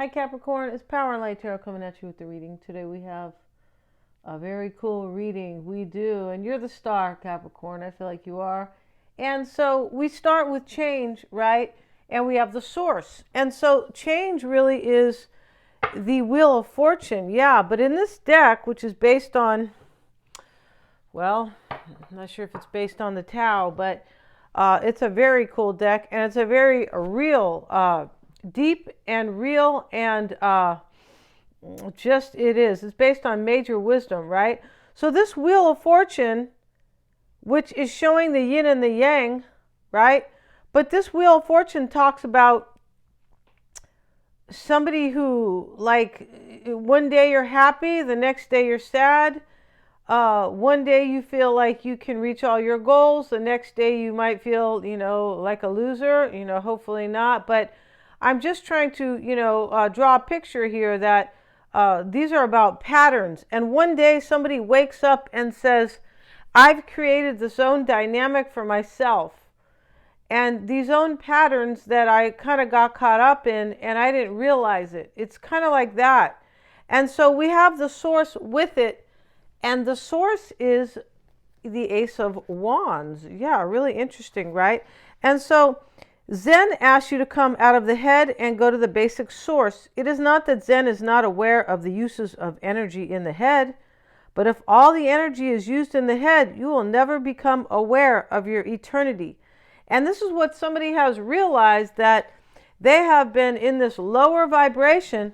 Hi Capricorn, it's Power and Light Tarot coming at you with the reading. Today we have a very cool reading. We do, and you're the star, Capricorn. I feel like you are. And so we start with change, right? And we have the source. And so change really is the Wheel of Fortune. Yeah, but in this deck, which is based on, well, I'm not sure if it's based on the Tao, but it's a very cool deck, and it's a very real, deep and real, and just it is. It's based on major wisdom, right? So this Wheel of Fortune, which is showing the yin and the yang, right? But this Wheel of Fortune talks about somebody who, like, one day you're happy, the next day you're sad. One day you feel like you can reach all your goals. The next day you might feel, like a loser, hopefully not. But I'm just trying to, draw a picture here that these are about patterns. And one day somebody wakes up and says, I've created this own dynamic for myself. And these own patterns that I kind of got caught up in, and I didn't realize it. It's kind of like that. And so we have the source with it. And the source is the Ace of Wands. Yeah, really interesting, right? And so Zen asks you to come out of the head and go to the basic source. It is not that Zen is not aware of the uses of energy in the head, but if all the energy is used in the head, you will never become aware of your eternity. And this is what somebody has realized, that they have been in this lower vibration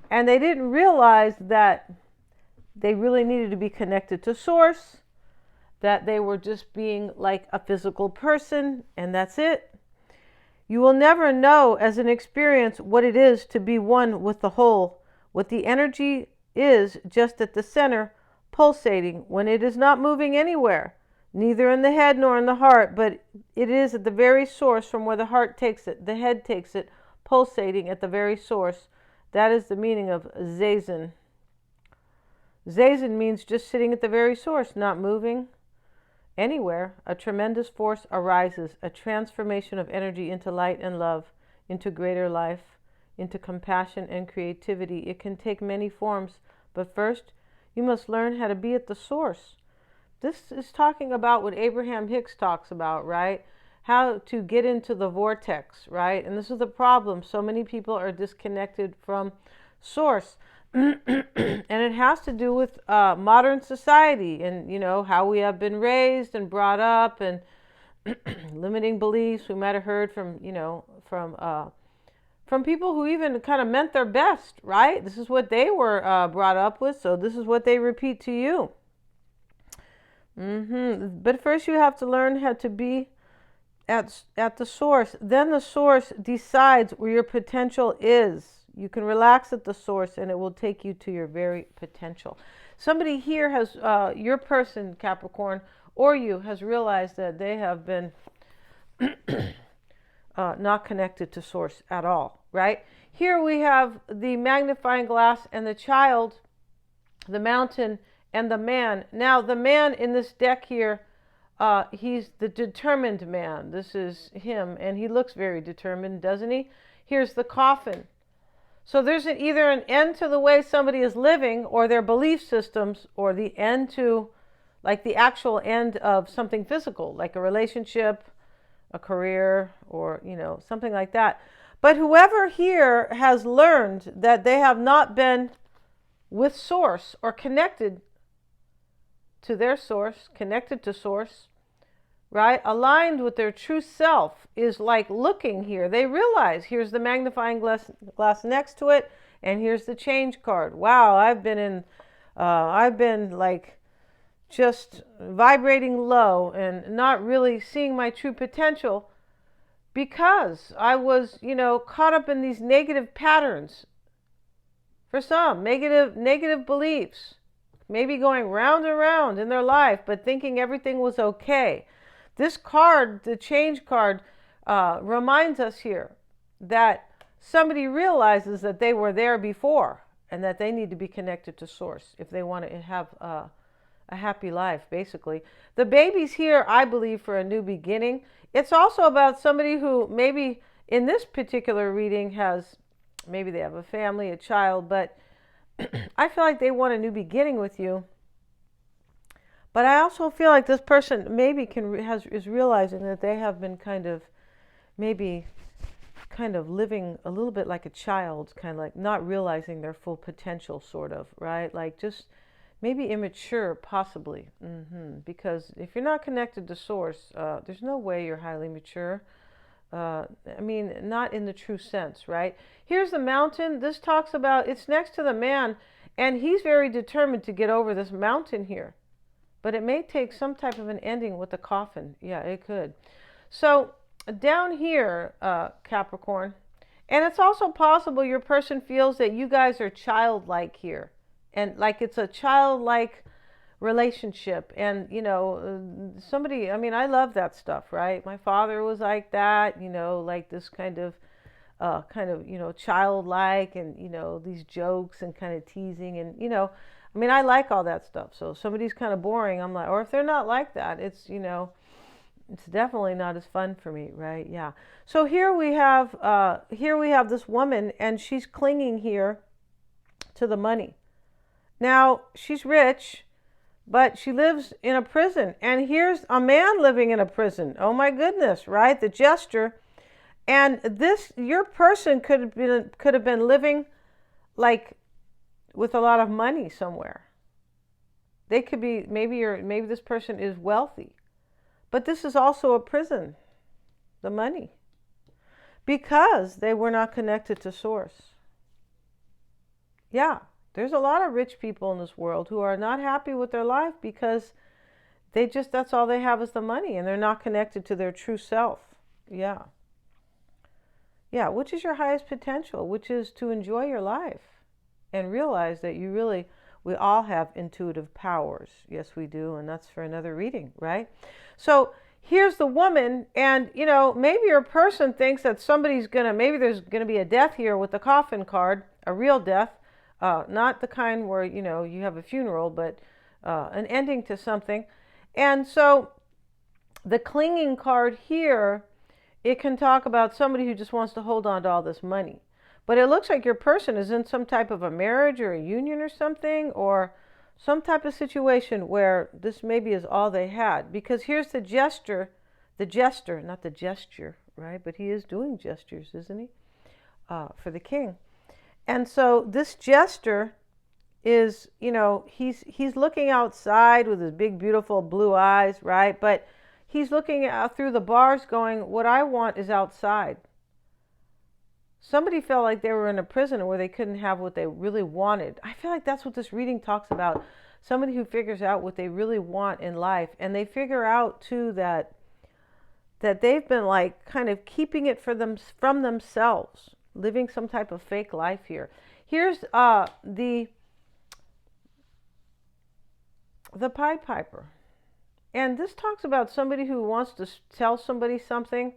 and they didn't realize that they really needed to be connected to source, that they were just being like a physical person, and that's it. You will never know as an experience what it is to be one with the whole, what the energy is just at the center, pulsating when it is not moving anywhere, neither in the head nor in the heart, but it is at the very source from where the heart takes it, the head takes it, pulsating at the very source. That is the meaning of Zazen. Zazen means just sitting at the very source, not moving anywhere. A tremendous force arises, a transformation of energy into light and love, into greater life, into compassion and creativity. It can take many forms, but first you must learn how to be at the source. This is talking about what Abraham Hicks talks about, right? How to get into the vortex, right? And this is the problem. So many people are disconnected from source. And it has to do with modern society and, how we have been raised and brought up, and limiting beliefs. We might have heard from, from people who even kind of meant their best, right? This is what they were brought up with, so this is what they repeat to you. But first you have to learn how to be at the source. Then the source decides where your potential is. You can relax at the source and it will take you to your very potential. Somebody here has, your person, Capricorn, or you, has realized that they have been not connected to source at all, right? Here we have the magnifying glass and the child, the mountain, and the man. Now, the man in this deck here, he's the determined man. This is him, and he looks very determined, doesn't he? Here's the coffin. So there's either an end to the way somebody is living, or their belief systems, or the end to, like, the actual end of something physical, like a relationship, a career, or, something like that. But whoever here has learned that they have not been with source or connected to their source, connected to source, right, aligned with their true self, is like looking here. They realize here's the magnifying glass next to it, and here's the change card. Wow, I've been like just vibrating low and not really seeing my true potential because I was, caught up in these negative patterns. For some, negative beliefs, maybe going round and round in their life, but thinking everything was okay. This card, the change card, reminds us here that somebody realizes that they were there before and that they need to be connected to source if they want to have a happy life, basically. The baby's here, I believe, for a new beginning. It's also about somebody who maybe in this particular reading has Maybe they have a family, a child, but I feel like they want a new beginning with you. But I also feel like this person maybe is realizing that they have been maybe kind of living a little bit like a child, kind of like not realizing their full potential, sort of, right? Like just maybe immature, possibly. Because if you're not connected to source, there's no way you're highly mature. I mean, not in the true sense, right? Here's the mountain. This talks about it's next to the man, and he's very determined to get over this mountain here. But it may take some type of an ending with the coffin. Yeah, it could. So down here, Capricorn, and it's also possible your person feels that you guys are childlike here, and like it's a childlike relationship. And somebody, I mean, I love that stuff, right? My father was like that, like this childlike, and these jokes and kind of teasing, and I mean, I like all that stuff. So if somebody's kind of boring, I'm like, or if they're not like that, it's definitely not as fun for me, right? Yeah. So here we have this woman, and she's clinging here to the money. Now she's rich, but she lives in a prison, and here's a man living in a prison. Oh my goodness, right? The jester. And your person could have been living like with a lot of money somewhere. They could be, maybe this person is wealthy, but this is also a prison, the money, because they were not connected to source. Yeah, there's a lot of rich people in this world who are not happy with their life because that's all they have is the money, and they're not connected to their true self. Yeah. Yeah, which is your highest potential, which is to enjoy your life and realize that we all have intuitive powers. Yes, we do, and that's for another reading, right? So here's the woman, and maybe your person thinks that maybe there's gonna be a death here with the coffin card, a real death, not the kind where you have a funeral, but an ending to something. And so the clinging card here, it can talk about somebody who just wants to hold on to all this money. But it looks like your person is in some type of a marriage or a union or something, or some type of situation where this maybe is all they had. Because here's the jester, not the gesture, right? But he is doing gestures, isn't he? For the king. And so this jester is, he's looking outside with his big, beautiful blue eyes, right? But he's looking out through the bars going, what I want is outside. Somebody felt like they were in a prison where they couldn't have what they really wanted. I feel like that's what this reading talks about. Somebody who figures out what they really want in life. And they figure out, too, that they've been like kind of keeping it from themselves, living some type of fake life here. Here's the Pied Piper. And this talks about somebody who wants to tell somebody something,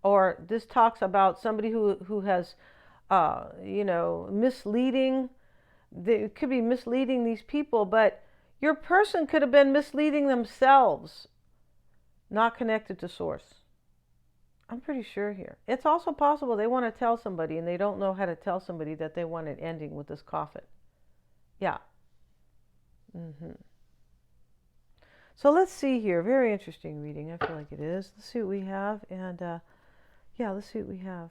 or this talks about somebody who has, misleading. It could be misleading these people, but your person could have been misleading themselves, not connected to source. I'm pretty sure here. It's also possible they want to tell somebody and they don't know how to tell somebody that they want an ending with this coffin. Yeah. So let's see here. Very interesting reading. I feel like it is. Let's see what we have. And let's see what we have.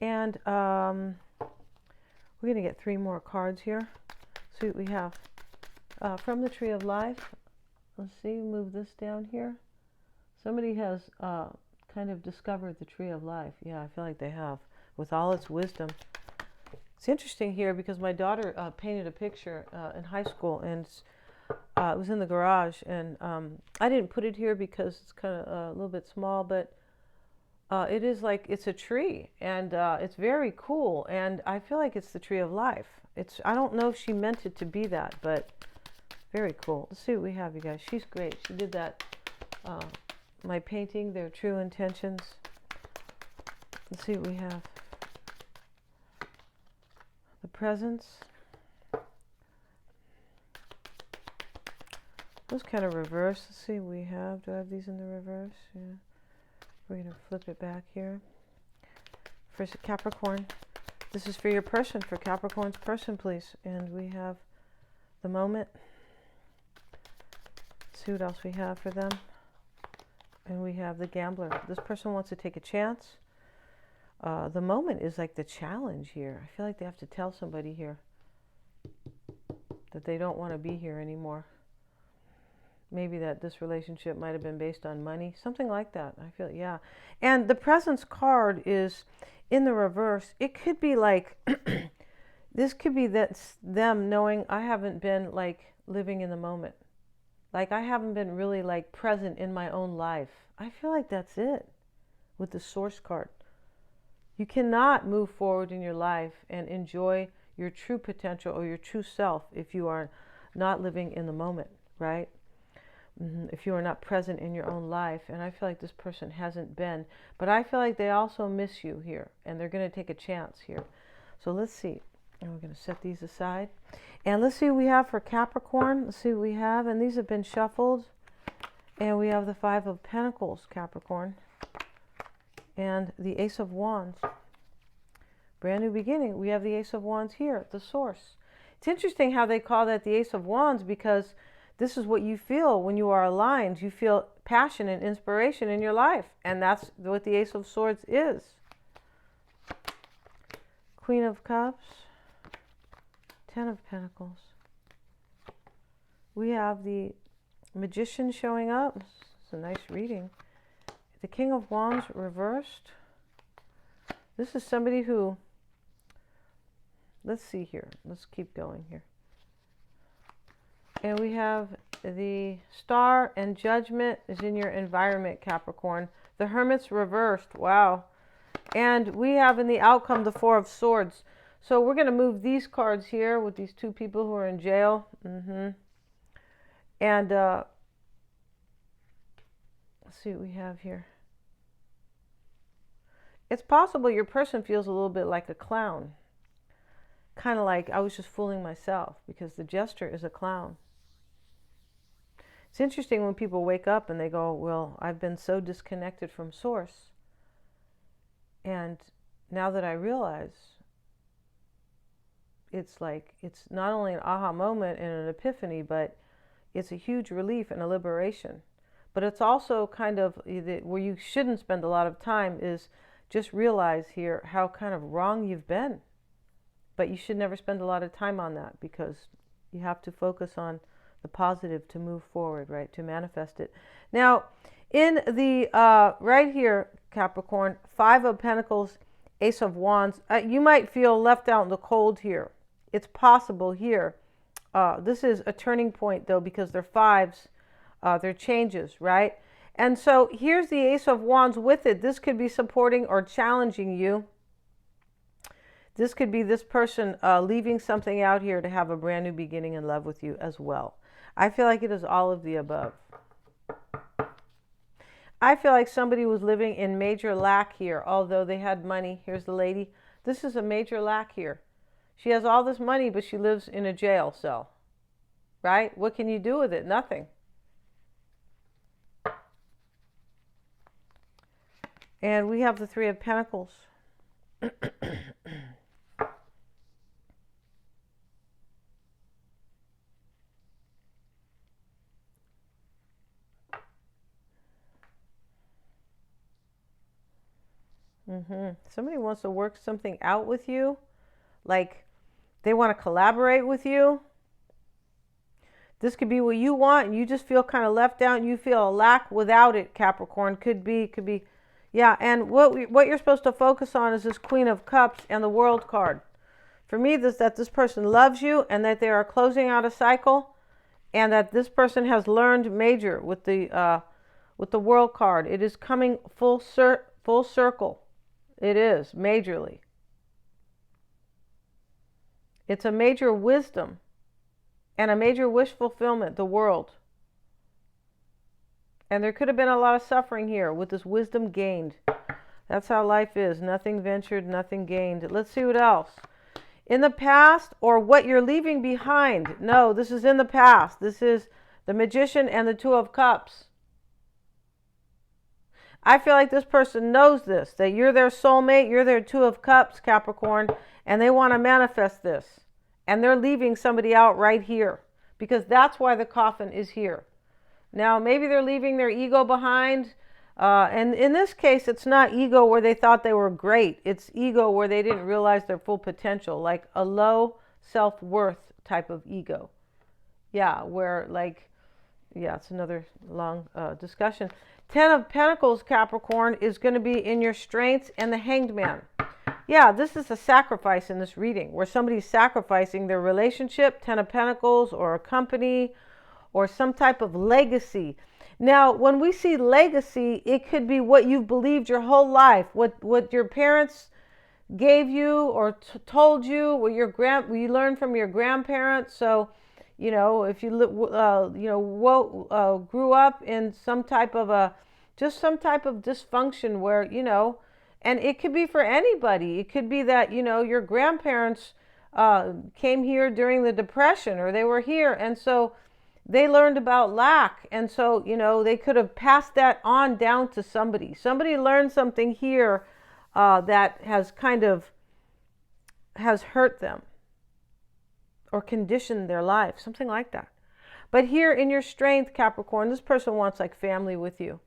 And we're going to get 3 more cards here. See what we have. From the Tree of Life. Let's see. Move this down here. Somebody has kind of discovered the Tree of Life. Yeah, I feel like they have. With all its wisdom. It's interesting here because my daughter painted a picture in high school, and it was in the garage, and I didn't put it here because it's kind of a little bit small, but it is like it's a tree, and it's very cool, and I feel like it's the Tree of Life. I don't know if she meant it to be that, but very cool. Let's see what we have, you guys. She's great. She did that, my painting, Their True Intentions. Let's see what we have. The Presence. Those kind of reverse. Let's see what we have. Do I have these in the reverse? Yeah. We're going to flip it back here. First, Capricorn. This is for your person, for Capricorn's person, please. And we have the moment. Let's see what else we have for them. And we have the gambler. This person wants to take a chance. The moment is like the challenge here. I feel like they have to tell somebody here that they don't want to be here anymore. Maybe that this relationship might have been based on money. Something like that. I feel, yeah. And the presence card is in the reverse. It could be like, this could be them knowing I haven't been like living in the moment. Like I haven't been really like present in my own life. I feel like that's it with the source card. You cannot move forward in your life and enjoy your true potential or your true self if you are not living in the moment, right? If you are not present in your own life. And I feel like this person hasn't been. But I feel like they also miss you here. And they're going to take a chance here. So let's see. And we're going to set these aside. And let's see what we have for Capricorn. Let's see what we have. And these have been shuffled. And we have the Five of Pentacles, Capricorn. And the Ace of Wands. Brand new beginning. We have the Ace of Wands here, the source. It's interesting how they call that the Ace of Wands, because this is what you feel when you are aligned. You feel passion and inspiration in your life. And that's what the Ace of Swords is. Queen of Cups. Ten of Pentacles. We have the Magician showing up. It's a nice reading. The King of Wands reversed. This is somebody who, let's see here. Let's keep going here. And we have the Star and Judgment is in your environment, Capricorn. The Hermit's reversed. Wow. And we have in the outcome the Four of Swords. So we're going to move these cards here with these two people who are in jail. And let's see what we have here. It's possible your person feels a little bit like a clown. Kind of like I was just fooling myself, because the jester is a clown. It's interesting when people wake up and they go, well, I've been so disconnected from source. And now that I realize, it's like, it's not only an aha moment and an epiphany, but it's a huge relief and a liberation. But it's also kind of where you shouldn't spend a lot of time is just realize here how kind of wrong you've been. But you should never spend a lot of time on that, because you have to focus on the positive to move forward, right? To manifest it. Now, in the right here, Capricorn, Five of Pentacles, Ace of Wands, you might feel left out in the cold here. It's possible here. This is a turning point, though, because they're fives. They're changes, right? And so here's the Ace of Wands with it. This could be supporting or challenging you. This could be this person leaving something out here to have a brand new beginning in love with you as well. I feel like it is all of the above. I feel like somebody was living in major lack here, although they had money. Here's the lady. This is a major lack here. She has all this money, but she lives in a jail cell, right? What can you do with it? Nothing. And we have the Three of Pentacles. Somebody wants to work something out with you. Like they want to collaborate with you. This could be what you want and you just feel kind of left out and you feel a lack without it, Capricorn. Could be. Yeah, and what you're supposed to focus on is this Queen of Cups and the World card. For me, that this person loves you and that they are closing out a cycle, and that this person has learned major with the World card. It is coming full circle. It is majorly. It's a major wisdom and a major wish fulfillment, the World. And there could have been a lot of suffering here with this wisdom gained. That's how life is. Nothing ventured, nothing gained. Let's see what else. In the past, or what you're leaving behind. No, this is in the past. This is the Magician and the Two of Cups. I feel like this person knows this, that you're their soulmate, you're their Two of Cups, Capricorn, and they want to manifest this. And they're leaving somebody out right here because that's why the coffin is here. Now, maybe they're leaving their ego behind. And in this case, it's not ego where they thought they were great. It's ego where they didn't realize their full potential, like a low self-worth type of ego. Yeah, where like, yeah, it's another long discussion. 10 of Pentacles, Capricorn, is going to be in your strengths and the Hanged Man. Yeah, this is a sacrifice in this reading where somebody's sacrificing their relationship, 10 of Pentacles, or a company, or some type of legacy. Now, when we see legacy, it could be what you've believed your whole life, what your parents gave you or told you, what you learned from your grandparents. So, you know, if you grew up in some type of dysfunction where, you know, and it could be for anybody. It could be that, you know, your grandparents came here during the Depression, or they were here, and so they learned about lack, and so, you know, they could have passed that on down to somebody. Somebody learned something here that has hurt them or conditioned their life, something like that. But here in your strength, Capricorn, this person wants like family with you.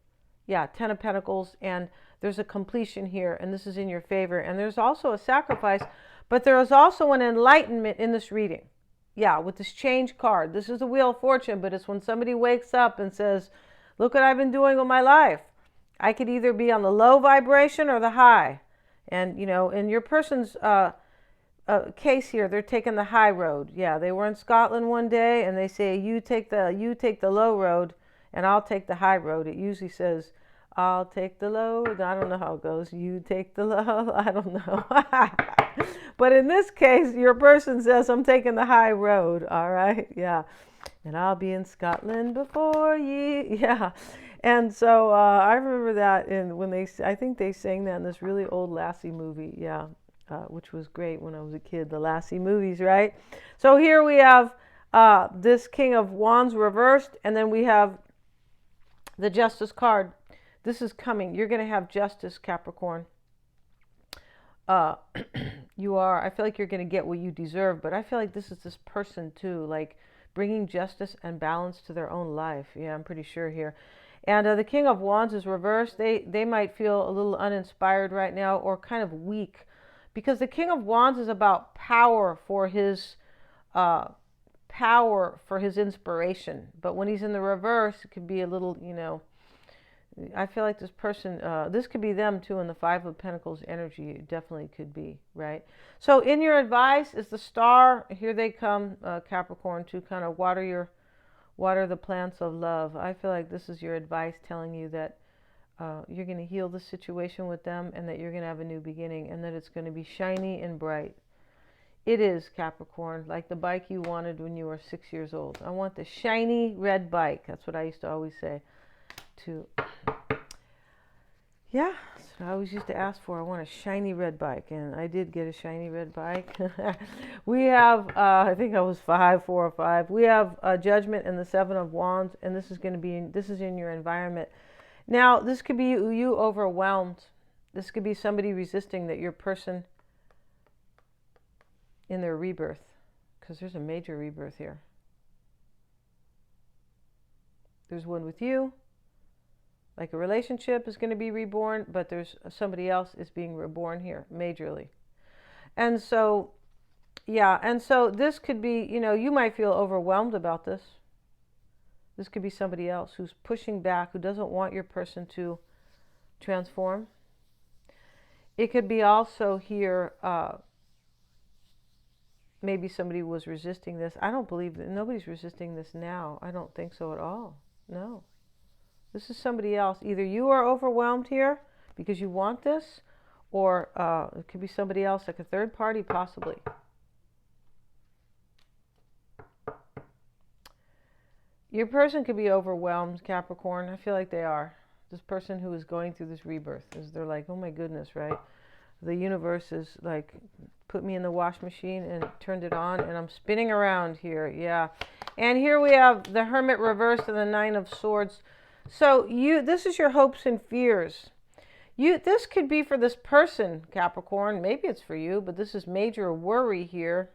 Yeah, 10 of Pentacles, and there's a completion here, and this is in your favor. And there's also a sacrifice, but there is also an enlightenment in this reading. Yeah, with this change card. This is the Wheel of Fortune, but it's when somebody wakes up and says, look what I've been doing with my life. I could either be on the low vibration or the high. And, you know, in your person's case here, they're taking the high road. Yeah, they were in Scotland one day, and they say, you take the low road, and I'll take the high road. It usually says, I'll take the low. I don't know how it goes. You take the low. I don't know. But in this case, your person says, I'm taking the high road. All right. Yeah. And I'll be in Scotland before ye. Yeah. And so I remember that I think they sang that in this really old Lassie movie. Yeah. Which was great when I was a kid, the Lassie movies, right? So here we have this King of Wands reversed, and then we have the Justice card. This is coming. You're going to have justice, Capricorn. I feel like you're going to get what you deserve, but I feel like this is this person too, like bringing justice and balance to their own life. Yeah, I'm pretty sure here. And the King of Wands is reversed. They might feel a little uninspired right now, or kind of weak, because the King of Wands is about power for his inspiration. But when he's in the reverse, it could be a little, you know, I feel like this person, this could be them too in the Five of Pentacles energy. It definitely could be, right? So in your advice is the Star. Here they come, Capricorn, to kind of water the plants of love. I feel like this is your advice telling you that you're going to heal the situation with them, and that you're going to have a new beginning, and that it's going to be shiny and bright. It is, Capricorn, like the bike you wanted when you were 6 years old. I want the shiny red bike. That's what I used to always say. Yeah, that's what I always used to ask for. I want a shiny red bike, and I did get a shiny red bike. We have, I think I was 4 or 5. We have Judgment and the Seven of Wands, and this is in your environment. Now, this could be you overwhelmed. This could be somebody resisting that your person in their rebirth, because there's a major rebirth here. There's one with you. Like a relationship is going to be reborn, but there's somebody else is being reborn here, majorly. And so, yeah, and so this could be, you know, you might feel overwhelmed about this. This could be somebody else who's pushing back, who doesn't want your person to transform. It could be also here, maybe somebody was resisting this. I don't believe that nobody's resisting this now. I don't think so at all. No. This is somebody else. Either you are overwhelmed here because you want this, or it could be somebody else, like a third party possibly. Your person could be overwhelmed, Capricorn. I feel like they are. This person who is going through this rebirth, they're like, oh my goodness, right? The universe is like, put me in the wash machine and turned it on, and I'm spinning around here. Yeah. And here we have the Hermit reversed and the Nine of Swords. So this is your hopes and fears. This could be for this person, Capricorn. Maybe it's for you, but this is major worry here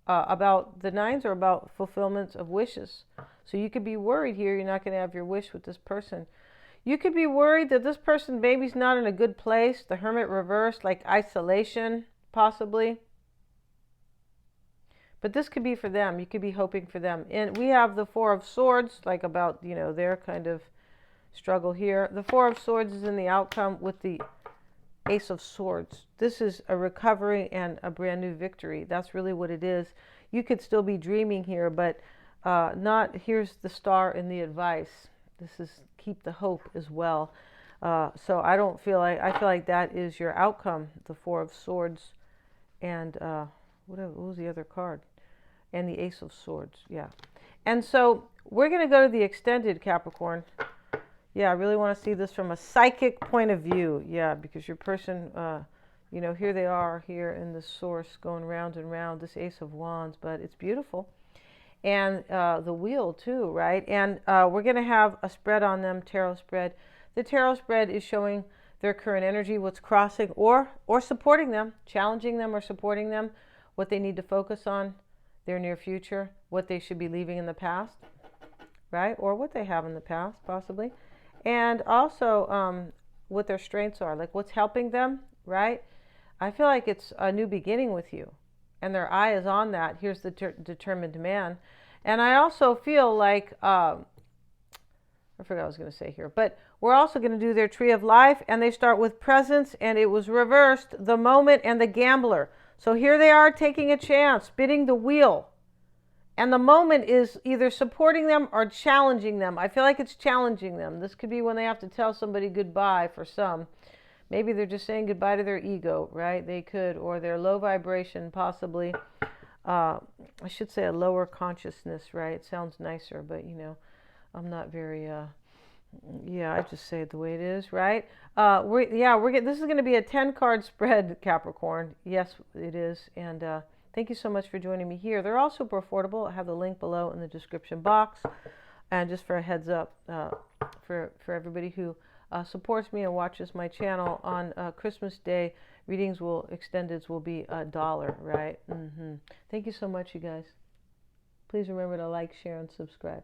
about the nines are about fulfillment of wishes. So you could be worried here you're not going to have your wish with this person. You could be worried that this person maybe's not in a good place. The Hermit reversed, like isolation, possibly. But this could be for them. You could be hoping for them. And we have the Four of Swords, like about, their kind of struggle here. The Four of Swords is in the outcome with the Ace of Swords. This is a recovery and a brand new victory. That's really what it is. You could still be dreaming here, but not. Here's the star in the advice. This is keep the hope as well. So I feel like that is your outcome. The Four of Swords, and what was the other card? And the Ace of Swords. Yeah. And so we're going to go to the extended, Capricorn. Yeah, I really want to see this from a psychic point of view. Yeah, because your person, here they are here in the source going round and round, this Ace of Wands, but it's beautiful. And the wheel too, right? And we're going to have a spread on them, tarot spread. The tarot spread is showing their current energy, what's crossing or supporting them, challenging them or supporting them, what they need to focus on, their near future, what they should be leaving in the past, right? Or what they have in the past, possibly. And also what their strengths are, like what's helping them, right? I feel like it's a new beginning with you. And their eye is on that. Here's the determined man. And I also feel like, I forgot what I was going to say here, but we're also going to do their tree of life. And they start with presence, and it was reversed, the moment and the gambler. So here they are taking a chance, spinning the wheel. And the moment is either supporting them or challenging them. I feel like it's challenging them. This could be when they have to tell somebody goodbye for some. Maybe they're just saying goodbye to their ego, right? They could, or their low vibration, possibly. I should say a lower consciousness, right? It sounds nicer, but I'm not very, I just say it the way it is, right? This is going to be a 10-card spread, Capricorn. Yes, it is. And thank you so much for joining me here. They're all super affordable. I have the link below in the description box. And just for a heads up, for everybody who supports me and watches my channel on Christmas Day, extendeds will be $1, right? Thank you so much, you guys. Please remember to like, share, and subscribe.